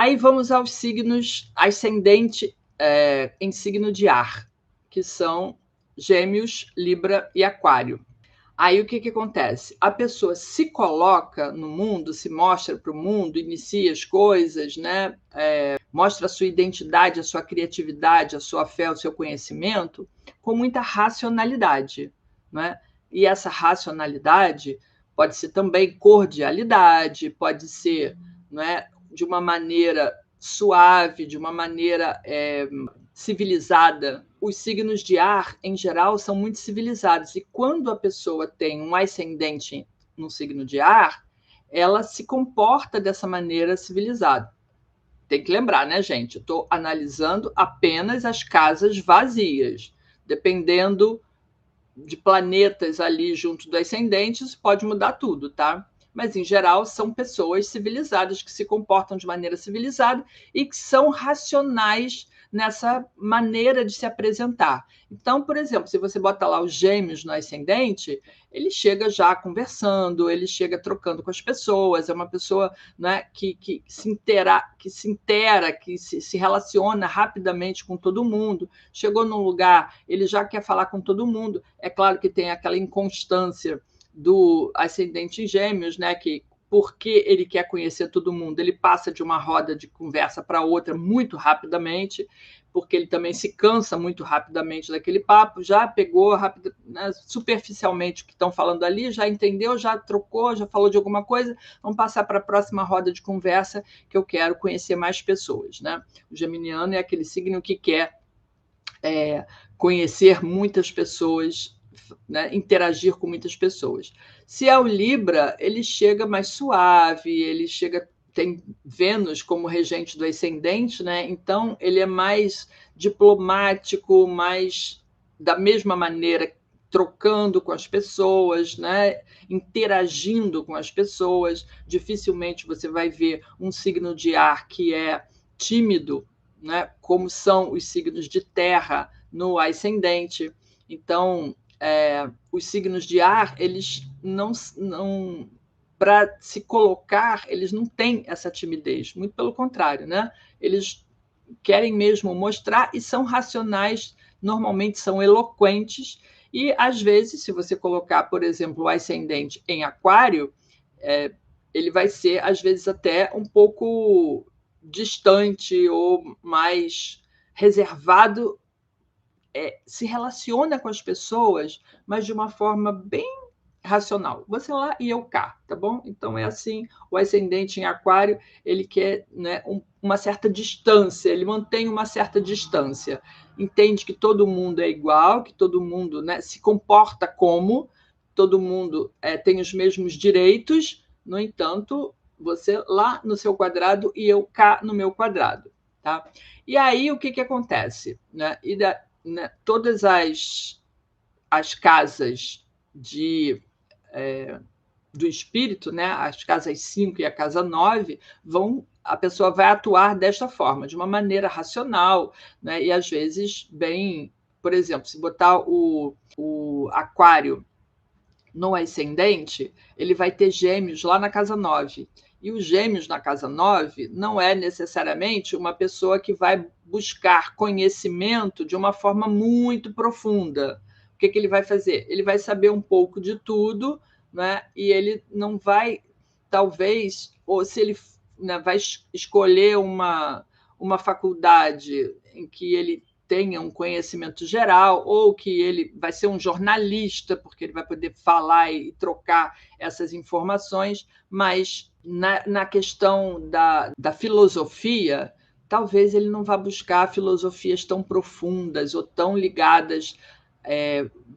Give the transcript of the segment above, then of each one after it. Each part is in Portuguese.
Aí vamos aos signos ascendente em signo de ar, que são Gêmeos, Libra e Aquário. Aí o que acontece? A pessoa se coloca no mundo, se mostra para o mundo, inicia as coisas, né? Mostra a sua identidade, a sua criatividade, a sua fé, o seu conhecimento, com muita racionalidade, né? E essa racionalidade pode ser também cordialidade, pode ser, né, de uma maneira suave, de uma maneira civilizada. Os signos de ar, em geral, são muito civilizados. E quando a pessoa tem um ascendente no signo de ar, ela se comporta dessa maneira civilizada. Tem que lembrar, né, gente? Eu estou analisando apenas as casas vazias. Dependendo de planetas ali junto do ascendente, isso pode mudar tudo, tá? Mas, em geral, são pessoas civilizadas que se comportam de maneira civilizada e que são racionais nessa maneira de se apresentar. Então, por exemplo, se você bota lá os Gêmeos no ascendente, ele chega já conversando, ele chega trocando com as pessoas, é uma pessoa, né, que se relaciona rapidamente com todo mundo. Chegou num lugar, ele já quer falar com todo mundo. É claro que tem aquela inconstância do ascendente em Gêmeos, né, que porque ele quer conhecer todo mundo, ele passa de uma roda de conversa para outra muito rapidamente, porque ele também se cansa muito rapidamente daquele papo, já pegou né, superficialmente o que estão falando ali, já entendeu, já trocou, já falou de alguma coisa, vamos passar para a próxima roda de conversa, que eu quero conhecer mais pessoas, né? O geminiano é aquele signo que quer conhecer muitas pessoas, né, interagir com muitas pessoas. Se é o Libra, ele chega mais suave, ele chega, tem Vênus como regente do ascendente, né? Então ele é mais diplomático, mais da mesma maneira, trocando com as pessoas, né? Interagindo com as pessoas. Dificilmente você vai ver um signo de ar que é tímido, né? Como são os signos de terra no ascendente. Então, os signos de ar, eles não para se colocar, eles não têm essa timidez, muito pelo contrário, né? Eles querem mesmo mostrar e são racionais, normalmente são eloquentes, e às vezes, se você colocar, por exemplo, o ascendente em Aquário, ele vai ser, às vezes, até um pouco distante ou mais reservado, se relaciona com as pessoas, mas de uma forma bem racional. Você lá e eu cá, tá bom? Então é assim, o ascendente em Aquário, ele quer, né, uma certa distância, ele mantém uma certa distância, entende que todo mundo é igual, que todo mundo, né, se comporta como, todo mundo tem os mesmos direitos, no entanto, você lá no seu quadrado e eu cá no meu quadrado, tá? E aí o que acontece, né? Né, todas as casas do espírito, né, as casas 5 e a casa 9, a pessoa vai atuar desta forma, de uma maneira racional, né, e às vezes bem, por exemplo, se botar o Aquário no ascendente, ele vai ter Gêmeos lá na casa 9. E os Gêmeos na casa 9 não é necessariamente uma pessoa que vai buscar conhecimento de uma forma muito profunda. O que ele vai fazer? Ele vai saber um pouco de tudo, né? E ele não vai, talvez, ou se ele, né, vai escolher uma faculdade em que ele tenha um conhecimento geral, ou que ele vai ser um jornalista, porque ele vai poder falar e trocar essas informações, mas na questão da filosofia, talvez ele não vá buscar filosofias tão profundas ou tão ligadas,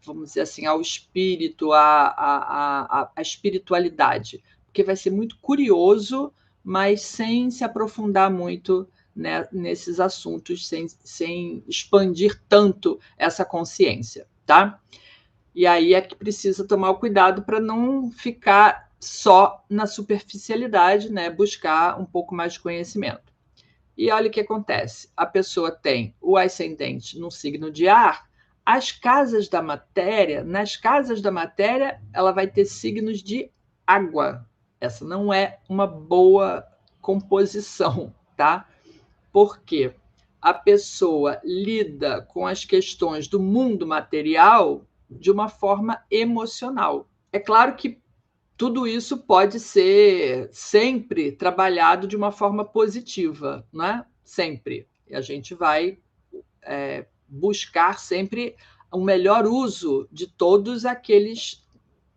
vamos dizer assim, ao espírito, à espiritualidade, porque vai ser muito curioso, mas sem se aprofundar muito, né, nesses assuntos, sem expandir tanto essa consciência, tá? E aí é que precisa tomar o cuidado para não ficar só na superficialidade, né? Buscar um pouco mais de conhecimento. E olha o que acontece: a pessoa tem o ascendente no signo de ar, nas casas da matéria, ela vai ter signos de água. Essa não é uma boa composição, tá? Porque a pessoa lida com as questões do mundo material de uma forma emocional. É claro que tudo isso pode ser sempre trabalhado de uma forma positiva, né? Sempre. E a gente vai buscar sempre o melhor uso de todos aqueles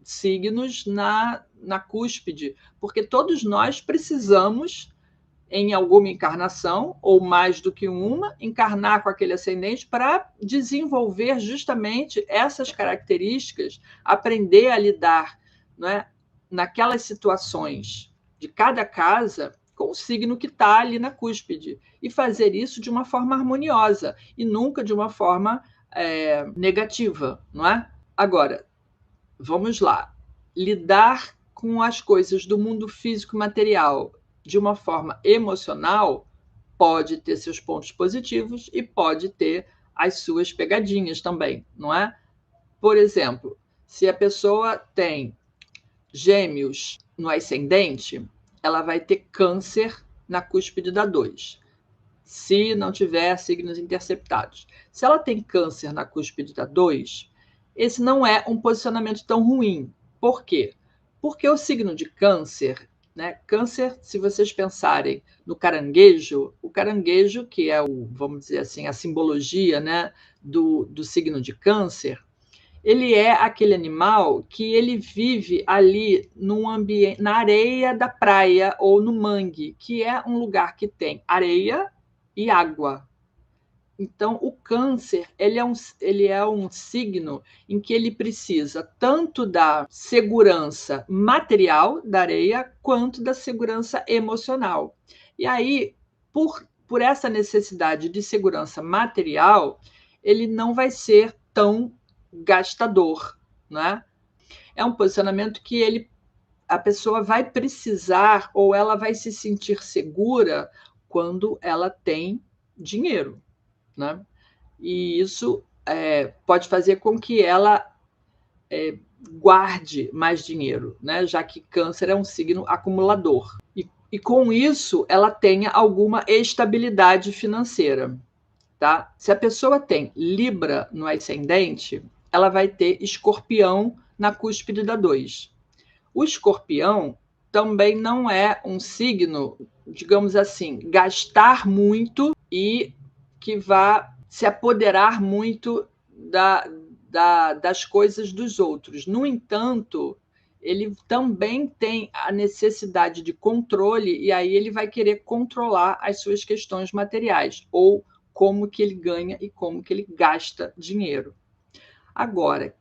signos na cúspide, porque todos nós precisamos, em alguma encarnação, ou mais do que uma, encarnar com aquele ascendente para desenvolver justamente essas características, aprender a lidar, não é, naquelas situações de cada casa com o signo que está ali na cúspide, e fazer isso de uma forma harmoniosa e nunca de uma forma negativa, não é? Agora, vamos lá. Lidar com as coisas do mundo físico material de uma forma emocional pode ter seus pontos positivos e pode ter as suas pegadinhas também, não é? Por exemplo, se a pessoa tem Gêmeos no ascendente, ela vai ter Câncer na cúspide da 2, se não tiver signos interceptados. Se ela tem Câncer na cúspide da 2, esse não é um posicionamento tão ruim. Por quê? Porque o signo de Câncer, né? Câncer, se vocês pensarem no caranguejo, o caranguejo, que é vamos dizer assim, a simbologia, né, do signo de Câncer, ele é aquele animal que ele vive ali num ambiente, na areia da praia ou no mangue, que é um lugar que tem areia e água. Então, o Câncer, ele é um signo em que ele precisa tanto da segurança material da areia, quanto da segurança emocional. E aí, por essa necessidade de segurança material, ele não vai ser tão gastador, né? É um posicionamento que a pessoa vai precisar, ou ela vai se sentir segura quando ela tem dinheiro, né? E isso pode fazer com que ela guarde mais dinheiro, né? Já que Câncer é um signo acumulador. E com isso, ela tenha alguma estabilidade financeira. Tá? Se a pessoa tem Libra no ascendente, ela vai ter Escorpião na cúspide da 2. O Escorpião também não é um signo, digamos assim, gastar muito e que vá se apoderar muito das coisas dos outros. No entanto, ele também tem a necessidade de controle, e aí ele vai querer controlar as suas questões materiais, ou como que ele ganha e como que ele gasta dinheiro. Agora,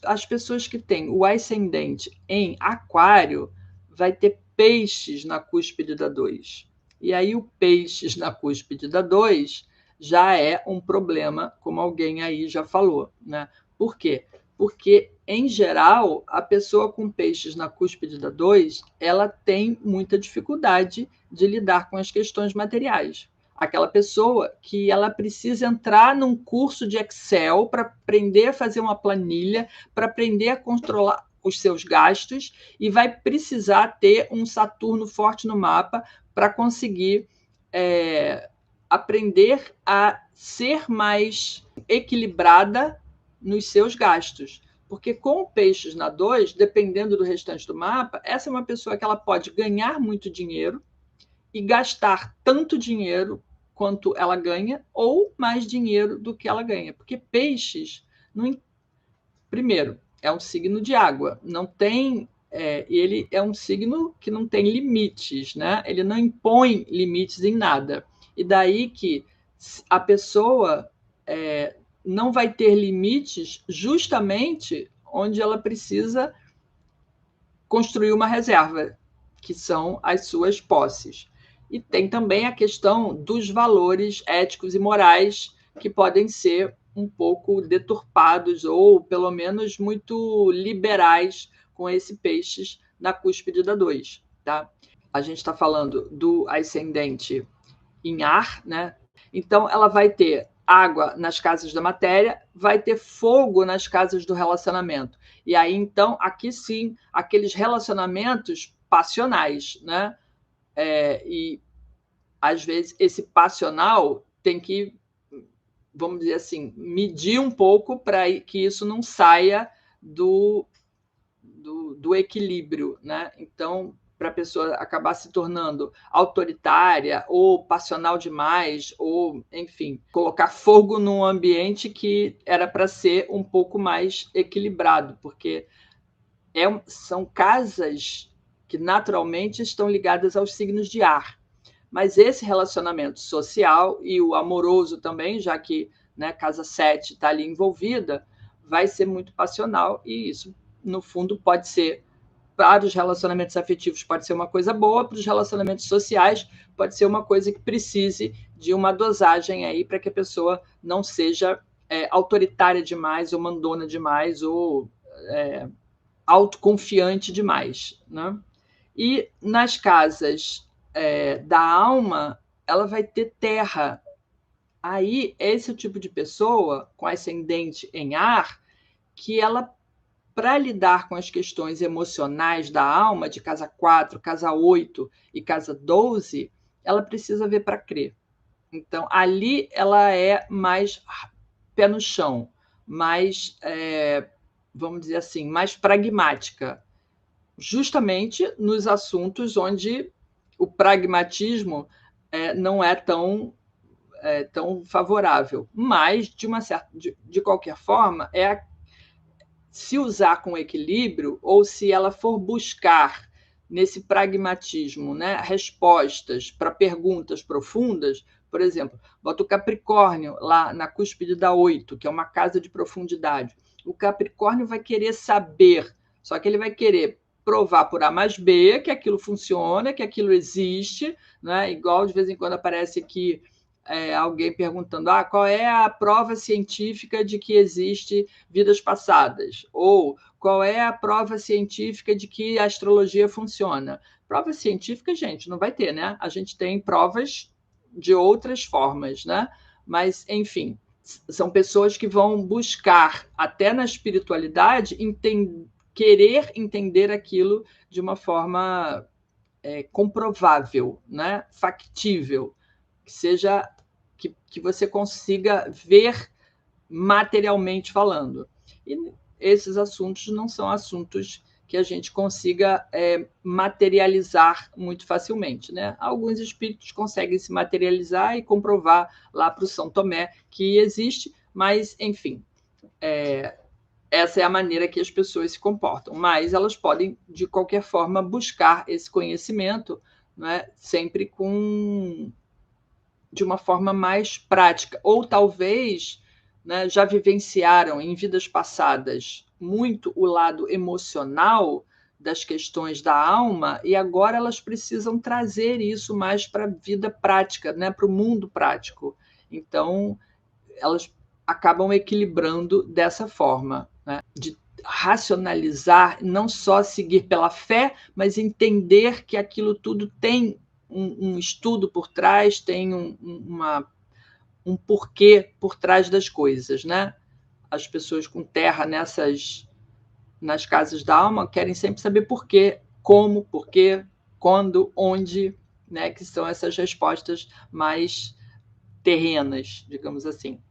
as pessoas que têm o ascendente em Aquário vai ter Peixes na cúspide da 2. E aí o Peixes na cúspide da 2 já é um problema, como alguém aí já falou, né? Por quê? Porque, em geral, a pessoa com Peixes na cúspide da 2, ela tem muita dificuldade de lidar com as questões materiais. Aquela pessoa que ela precisa entrar num curso de Excel para aprender a fazer uma planilha, para aprender a controlar os seus gastos, e vai precisar ter um Saturno forte no mapa para conseguir aprender a ser mais equilibrada nos seus gastos. Porque com o Peixes na 2, dependendo do restante do mapa, essa é uma pessoa que ela pode ganhar muito dinheiro e gastar tanto dinheiro quanto ela ganha, ou mais dinheiro do que ela ganha. Porque Peixes, primeiro, é um signo de água, não tem. Ele é um signo que não tem limites, né? Ele não impõe limites em nada. E daí que a pessoa não vai ter limites justamente onde ela precisa construir uma reserva, que são as suas posses. E tem também a questão dos valores éticos e morais, que podem ser um pouco deturpados, ou pelo menos muito liberais, com esse Peixes na cúspide da 2. Tá? A gente está falando do ascendente em ar, né? Então ela vai ter água nas casas da matéria, vai ter fogo nas casas do relacionamento. E aí, então, aqui sim, aqueles relacionamentos passionais, né? E às vezes, esse passional tem que, vamos dizer assim, medir um pouco para que isso não saia do equilíbrio, né? Então, para a pessoa acabar se tornando autoritária ou passional demais, ou, enfim, colocar fogo num ambiente que era para ser um pouco mais equilibrado, porque são casas que naturalmente estão ligadas aos signos de ar. Mas esse relacionamento social e o amoroso também, já que, né, casa 7 está ali envolvida, vai ser muito passional, e isso, no fundo, pode ser, para os relacionamentos afetivos, pode ser uma coisa boa, para os relacionamentos sociais, pode ser uma coisa que precise de uma dosagem aí para que a pessoa não seja autoritária demais, ou mandona demais, ou autoconfiante demais, né? E nas casas da alma, ela vai ter terra. Aí, esse é o tipo de pessoa com ascendente em ar que ela, para lidar com as questões emocionais da alma, de casa 4, casa 8 e casa 12, ela precisa ver para crer. Então, ali ela é mais pé no chão, mais, vamos dizer assim, mais pragmática, justamente nos assuntos onde o pragmatismo não é tão favorável. Mas, de qualquer forma, se usar com equilíbrio, ou se ela for buscar nesse pragmatismo, né, respostas para perguntas profundas. Por exemplo, bota o Capricórnio lá na cúspide da 8, que é uma casa de profundidade. O Capricórnio vai querer saber, só que ele vai querer provar por A mais B que aquilo funciona, que aquilo existe, né? Igual de vez em quando aparece aqui alguém perguntando qual é a prova científica de que existe vidas passadas, ou qual é a prova científica de que a astrologia funciona. Prova científica, gente, não vai ter, né? A gente tem provas de outras formas, né? Mas, enfim, são pessoas que vão buscar, até na espiritualidade, querer entender aquilo de uma forma comprovável, né? Factível, que seja que você consiga ver materialmente falando. E esses assuntos não são assuntos que a gente consiga materializar muito facilmente, né? Alguns espíritos conseguem se materializar e comprovar lá para o São Tomé que existe, mas, enfim, essa é a maneira que as pessoas se comportam. Mas elas podem, de qualquer forma, buscar esse conhecimento, né? Sempre de uma forma mais prática, ou talvez, né, já vivenciaram em vidas passadas muito o lado emocional das questões da alma, e agora elas precisam trazer isso mais para a vida prática, né, para o mundo prático. Então, elas acabam equilibrando dessa forma, né, de racionalizar, não só seguir pela fé, mas entender que aquilo tudo tem um estudo por trás, tem um porquê por trás das coisas, né? As pessoas com terra nas casas da alma querem sempre saber porquê, como, porquê, quando, onde, né? Que são essas respostas mais terrenas, digamos assim.